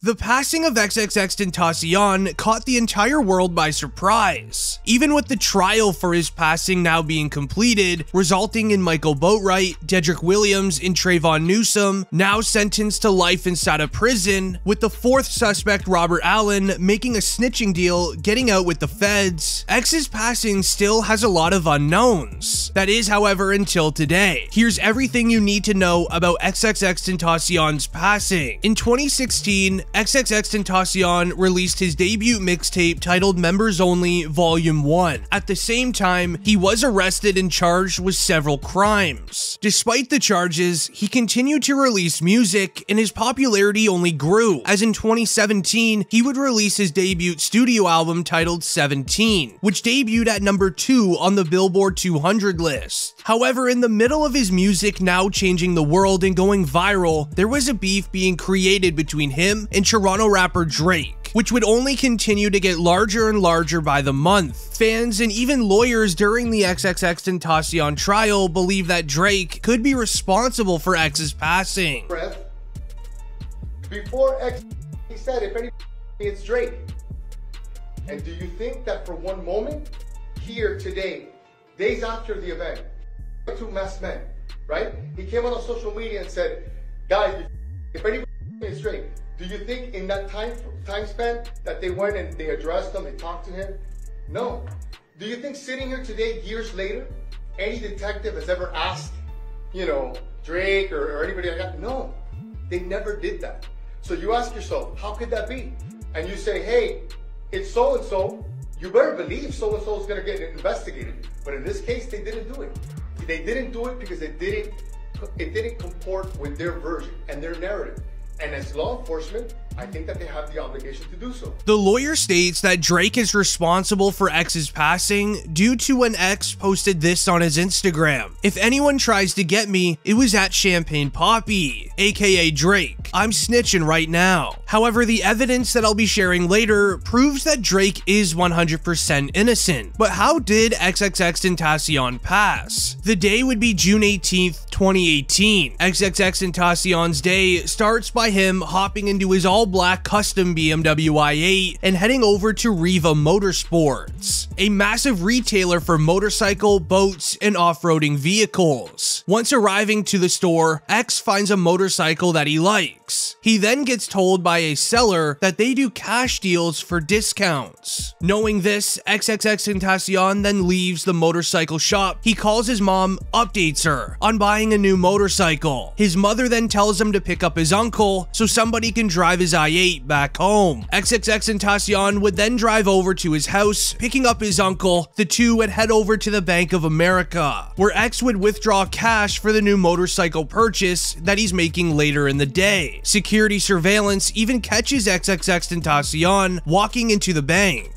The passing of XXXTentacion caught the entire world by surprise, even with the trial for his passing now being completed, resulting in Michael Boatwright, Dedrick Williams, and Trayvon Newsom now sentenced to life inside a prison, with the fourth suspect, Robert Allen, making a snitching deal, getting out with the feds. X's passing still has a lot of unknowns. That is, however, until today. Here's everything you need to know about XXXTentacion's passing. In 2016, XXXTentacion released his debut mixtape titled Members Only Volume 1. At the same time, he was arrested and charged with several crimes. Despite the charges, he continued to release music, and his popularity only grew, as in 2017, he would release his debut studio album titled 17, which debuted at number 2 on the Billboard 200 list. However, in the middle of his music now changing the world and going viral, there was a beef being created between him and Toronto rapper Drake, which would only continue to get larger and larger by the month. Fans and even lawyers during the XXXTentacion trial believe that Drake could be responsible for X's passing. Before X, he said, if anybody, it's Drake. And do you think that for one moment, here today, days after the event, two masked men, right? He came on social media and said, guys, if anybody, it's Drake. Do you think in that time span that they went and they addressed him, they talked to him? No. Do you think sitting here today, years later, any detective has ever asked, Drake or anybody like that? No, they never did that. So you ask yourself, how could that be? And you say, hey, it's so-and-so, you better believe so-and-so is gonna get investigated. But in this case, they didn't do it. They didn't do it because it didn't comport with their version and their narrative. And as law enforcement, I think that they have the obligation to do so. The lawyer states that Drake is responsible for X's passing due to when X posted this on his Instagram. If anyone tries to get me, it was at Champagne Poppy, aka Drake. I'm snitching right now. However, the evidence that I'll be sharing later proves that Drake is 100% innocent. But how did XXXTentacion pass? The day would be June 18th, 2018. XXXTentacion's day starts by him hopping into his all-black custom BMW i8 and heading over to Riva Motorsports, a massive retailer for motorcycle, boats, and off-roading vehicles. Once arriving to the store, X finds a motorcycle that he likes. He then gets told by a seller that they do cash deals for discounts. Knowing this, XXXTentacion then leaves the motorcycle shop. He calls his mom, updates her on buying a new motorcycle. His mother then tells him to pick up his uncle so somebody can drive his i8 back home. XXXTentacion would then drive over to his house, picking up his uncle. The two would head over to the Bank of America, where X would withdraw cash for the new motorcycle purchase that he's making later in the day. Security surveillance even catches XXXTentacion walking into the bank.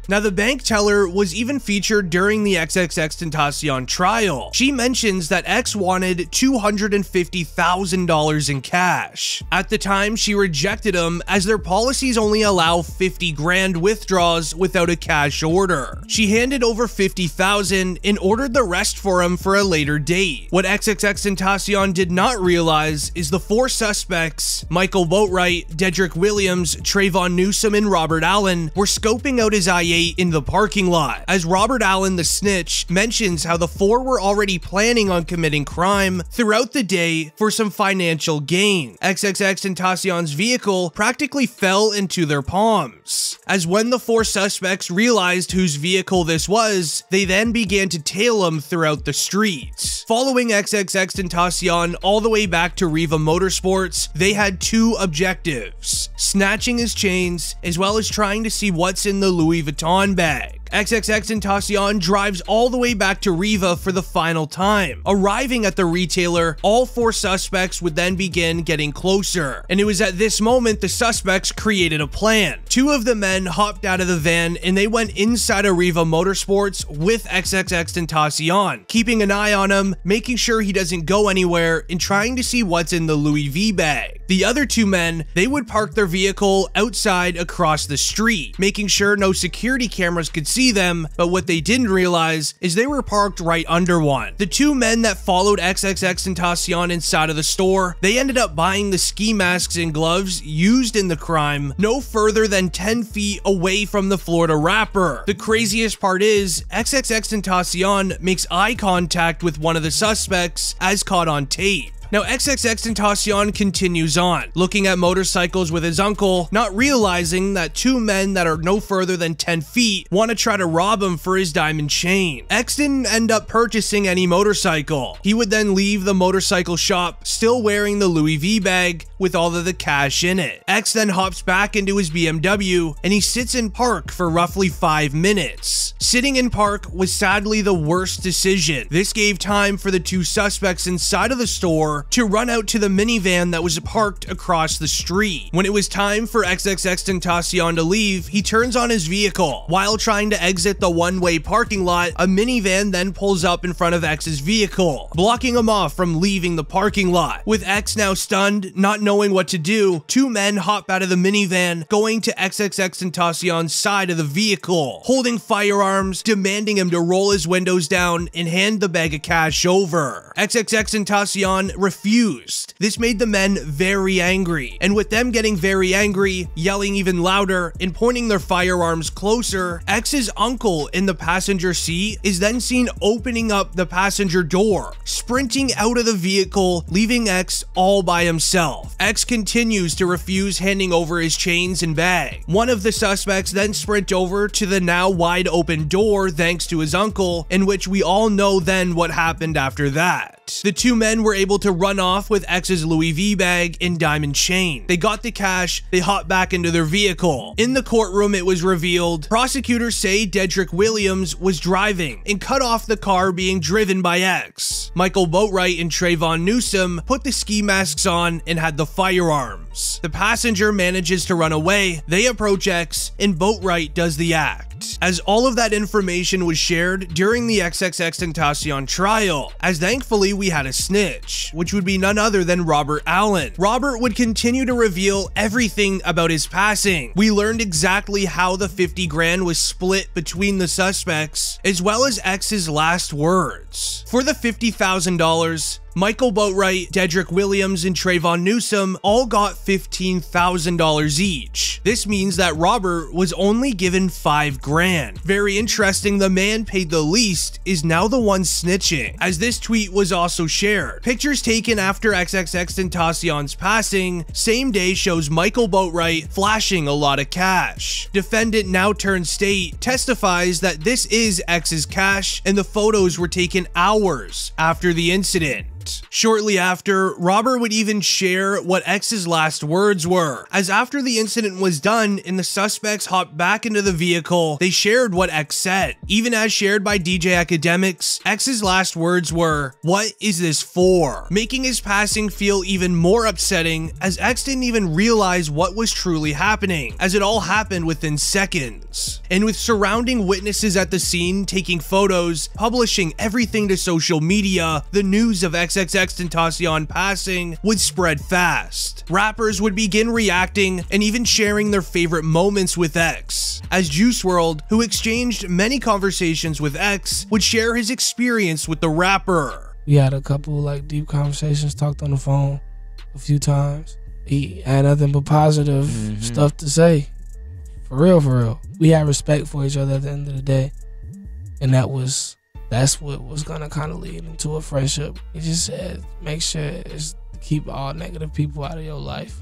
Now, the bank teller was even featured during the XXXTentacion trial. She mentions that X wanted $250,000 in cash. At the time, she rejected him as their policies only allow 50 grand withdrawals without a cash order. She handed over $50,000 and ordered the rest for him for a later date. What XXXTentacion did not realize is the four suspects, Michael Boatwright, Dedrick Williams, Trayvon Newsom, and Robert Allen, were scoping out his i8 in the parking lot, as Robert Allen, the snitch, mentions how the four were already planning on committing crime throughout the day for some financial gain. XXXTentacion's vehicle practically fell into their palms, as when the four suspects realized whose vehicle this was, they then began to tail him throughout the streets. Following XXXTentacion all the way back to Riva Motorsports, they had two objectives: snatching his chains, as well as trying to see what's in the Louis Vuitton bag. XXXTentacion drives all the way back to Riva for the final time. Arriving at the retailer, all 4 suspects would then begin getting closer, and it was at this moment the suspects created a plan. 2 of the men hopped out of the van and they went inside of Riva Motorsports with XXXTentacion, keeping an eye on him, making sure he doesn't go anywhere, and trying to see what's in the Louis V bag. The other 2 men, they would park their vehicle outside across the street, making sure no security cameras could see them, but what they didn't realize is they were parked right under one. The 2 men that followed XXXTentacion inside of the store, they ended up buying the ski masks and gloves used in the crime no further than 10 feet away from the Florida rapper. The craziest part is, XXXTentacion makes eye contact with one of the suspects as caught on tape. Now, XXXTentacion continues on, looking at motorcycles with his uncle, not realizing that 2 men that are no further than 10 feet want to try to rob him for his diamond chain. X didn't end up purchasing any motorcycle. He would then leave the motorcycle shop still wearing the Louis V bag with all of the cash in it. X then hops back into his BMW and he sits in park for roughly 5 minutes. Sitting in park was sadly the worst decision. This gave time for the 2 suspects inside of the store to run out to the minivan that was parked across the street. When it was time for XXXTentacion to leave, he turns on his vehicle. While trying to exit the one-way parking lot, a minivan then pulls up in front of X's vehicle, blocking him off from leaving the parking lot. With X now stunned, not knowing what to do, 2 men hop out of the minivan, going to XXXTentacion's side of the vehicle, holding firearms, demanding him to roll his windows down and hand the bag of cash over. XXXTentacion refused. This made the men very angry, and with them getting very angry, yelling even louder and pointing their firearms closer, X's uncle in the passenger seat is then seen opening up the passenger door, sprinting out of the vehicle, leaving X all by himself. X continues to refuse handing over his chains and bag. One of the suspects then sprint over to the now wide open door thanks to his uncle, in which we all know then what happened after that. The 2 men were able to run off with X's Louis V bag and diamond chain. They got the cash, they hopped back into their vehicle. In the courtroom, it was revealed, prosecutors say Dedrick Williams was driving and cut off the car being driven by X. Michael Boatwright and Trayvon Newsom put the ski masks on and had the firearms. The passenger manages to run away, they approach X, and Boatwright does the act. As all of that information was shared during the XXXTentacion trial, as thankfully we had a snitch, which would be none other than Robert Allen. Robert would continue to reveal everything about his passing. We learned exactly how the 50 grand was split between the suspects, as well as X's last words. For the $50,000, Michael Boatwright, Dedrick Williams, and Trayvon Newsom all got $15,000 each. This means that Robert was only given 5 grand. Very interesting, the man paid the least is now the one snitching, as this tweet was also shared. Pictures taken after XXXTentacion's passing, same day shows Michael Boatwright flashing a lot of cash. Defendant now turned state testifies that this is X's cash and the photos were taken hours after the incident. Shortly after, Robert would even share what X's last words were, as after the incident was done and the suspects hopped back into the vehicle, they shared what X said. Even as shared by DJ Academics, X's last words were, "What is this for?" making his passing feel even more upsetting, as X didn't even realize what was truly happening, as it all happened within seconds. And with surrounding witnesses at the scene taking photos, publishing everything to social media, the news of XXXTentacion passing would spread fast. Rappers would begin reacting and even sharing their favorite moments with X, as Juice WRLD, who exchanged many conversations with X, would share his experience with the rapper. We had a couple deep conversations, talked on the phone a few times. He had nothing but positive stuff to say. For real, for real. We had respect for each other at the end of the day, and that's what was gonna kind of lead into a friendship. He just said, make sure it's to keep all negative people out of your life,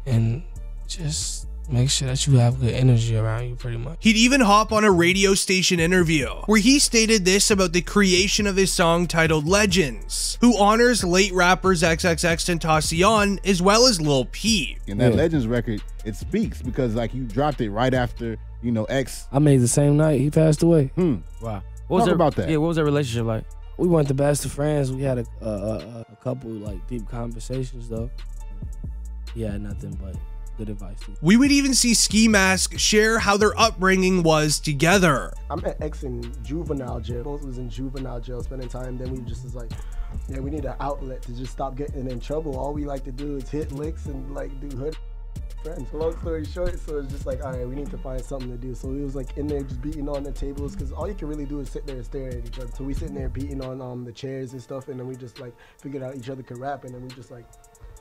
and just make sure that you have good energy around you, pretty much. He'd even hop on a radio station interview where he stated this about the creation of his song titled Legends, who honors late rappers XXXTentacion as well as Lil Peep. And that Legends record, it speaks because you dropped it right after, You know, X. I made the same night he passed away. Wow. Talk about that. Yeah, what was their relationship like? We weren't the best of friends. We had a couple like deep conversations though. He had nothing but good advice. We would even see Ski Mask share how their upbringing was together. I met X in juvenile jail. Both was in juvenile jail spending time. Then we just was like, yeah, we need an outlet to just stop getting in trouble. All we like to do is hit licks and like do hood friends. Long story short, so it's just like, all right, we need to find something to do. So we was like in there just beating on the tables because all you can really do is sit there and stare at each other. So we sitting there beating on the chairs and stuff, and then we just like figured out each other could rap, and then we just like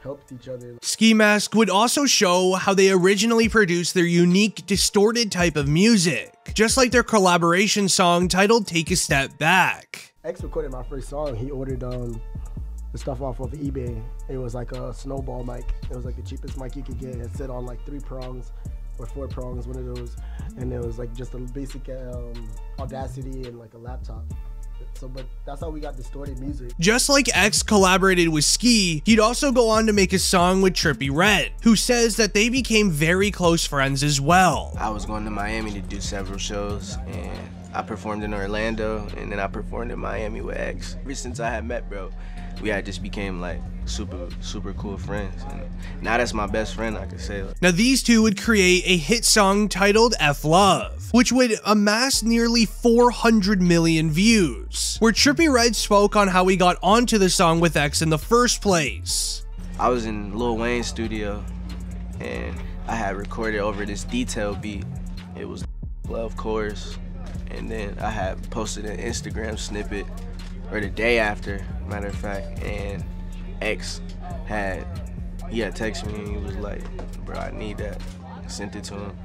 helped each other. Ski Mask would also show how they originally produced their unique, distorted type of music, just like their collaboration song titled Take a Step Back. X recorded my first song. He ordered the stuff off of eBay. It was like a snowball mic. It was like the cheapest mic you could get. It sit on like 3 prongs or 4 prongs, one of those. And it was like just a basic Audacity and like a laptop. So, but that's how we got distorted music. Just like X collaborated with Ski, he'd also go on to make a song with Trippie Redd, who says that they became very close friends as well. I was going to Miami to do several shows, and I performed in Orlando, and then I performed in Miami with X. Ever since I had met bro, we had just became like super cool friends, and now that's my best friend, I could say. Now these two would create a hit song titled F Love, which would amass nearly 400 million views, where Trippie Redd spoke on how he got onto the song with X in the first place. I was in Lil Wayne's studio, and I had recorded over this detail beat. It was Love Chorus, and then I had posted an Instagram snippet, or the day after, matter of fact, and X had texted me and he was like, bro, I need that. I sent it to him,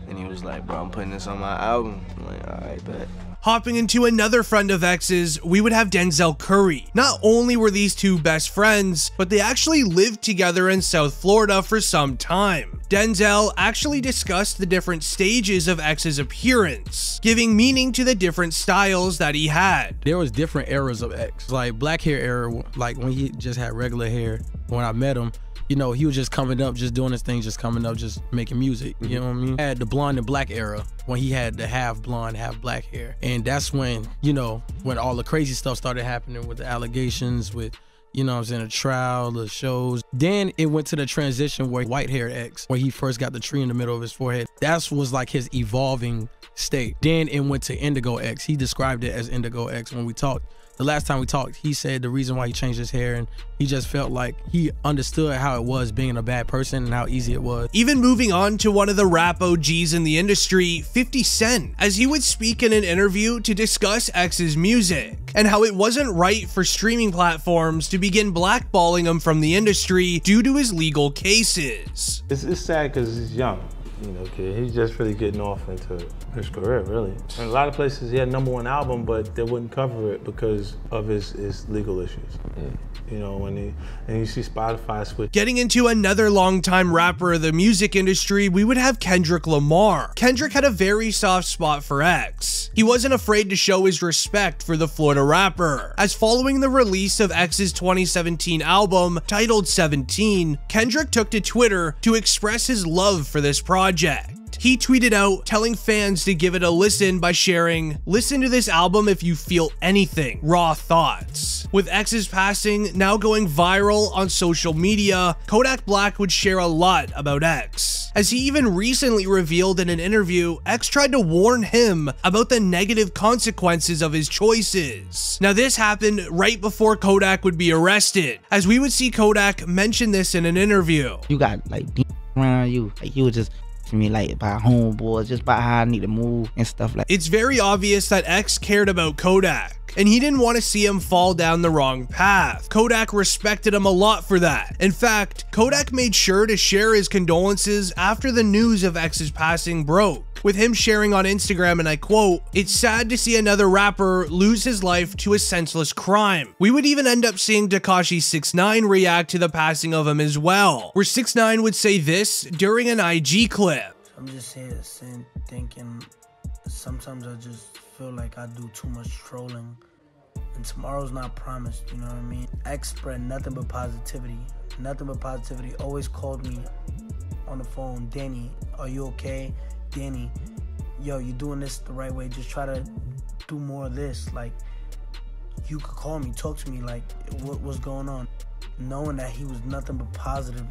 and he was like, bro, I'm putting this on my album. I'm like, all right, bet. Hopping into another friend of X's, we would have Denzel Curry. Not only were these two best friends, but they actually lived together in South Florida for some time. Denzel actually discussed the different stages of X's appearance, giving meaning to the different styles that he had. There was different eras of X, like black hair era, like when he just had regular hair. When I met him, you know, he was just coming up, just doing his thing, just coming up, just making music, you know what I mean? Had the blonde and black era, when he had the half blonde, half black hair. And that's when, you know, when all the crazy stuff started happening with the allegations, with, you know what I'm saying, the trial, the shows. Then it went to the transition where white hair X, where he first got the tree in the middle of his forehead. That was like his evolving state. Then it went to Indigo X. He described it as Indigo X when we talked. The last time we talked, he said the reason why he changed his hair, and he just felt like he understood how it was being a bad person and how easy it was. Even moving on to one of the rap OGs in the industry, 50 Cent, as he would speak in an interview to discuss X's music and how it wasn't right for streaming platforms to begin blackballing him from the industry due to his legal cases. It's sad because he's young. You know, kid, he's just really getting off into his career, really. In a lot of places, he had #1 album, but they wouldn't cover it because of his legal issues. Yeah. You know, and you see Spotify switch. Getting into another longtime rapper of the music industry, we would have Kendrick Lamar. Kendrick had a very soft spot for X. He wasn't afraid to show his respect for the Florida rapper, as following the release of X's 2017 album titled 17, Kendrick took to Twitter to express his love for this project. He tweeted out telling fans to give it a listen by sharing, "Listen to this album if you feel anything, raw thoughts." With X's passing now going viral on social media, Kodak Black would share a lot about X. As he even recently revealed in an interview, X tried to warn him about the negative consequences of his choices. Now this happened right before Kodak would be arrested, as we would see Kodak mention this in an interview. You got like around you, like you were just me like by homeboys, just by how I need to move and stuff like that. It's very obvious that X cared about Kodak, and he didn't want to see him fall down the wrong path. Kodak respected him a lot for that. In fact, Kodak made sure to share his condolences after the news of X's passing broke, with him sharing on Instagram, and I quote, "It's sad to see another rapper lose his life to a senseless crime." We would even end up seeing Tekashi 6ix9ine react to the passing of him as well, where 6ix9ine would say this during an IG clip. I'm just here thinking, sometimes I just feel like I do too much trolling, and tomorrow's not promised, you know what I mean? X spread nothing but positivity, always called me on the phone, "Danny, are you okay? Danny, yo, you doing this the right way. Just try to do more of this. Like, you could call me, talk to me, like, what's going on? Knowing that he was nothing but positive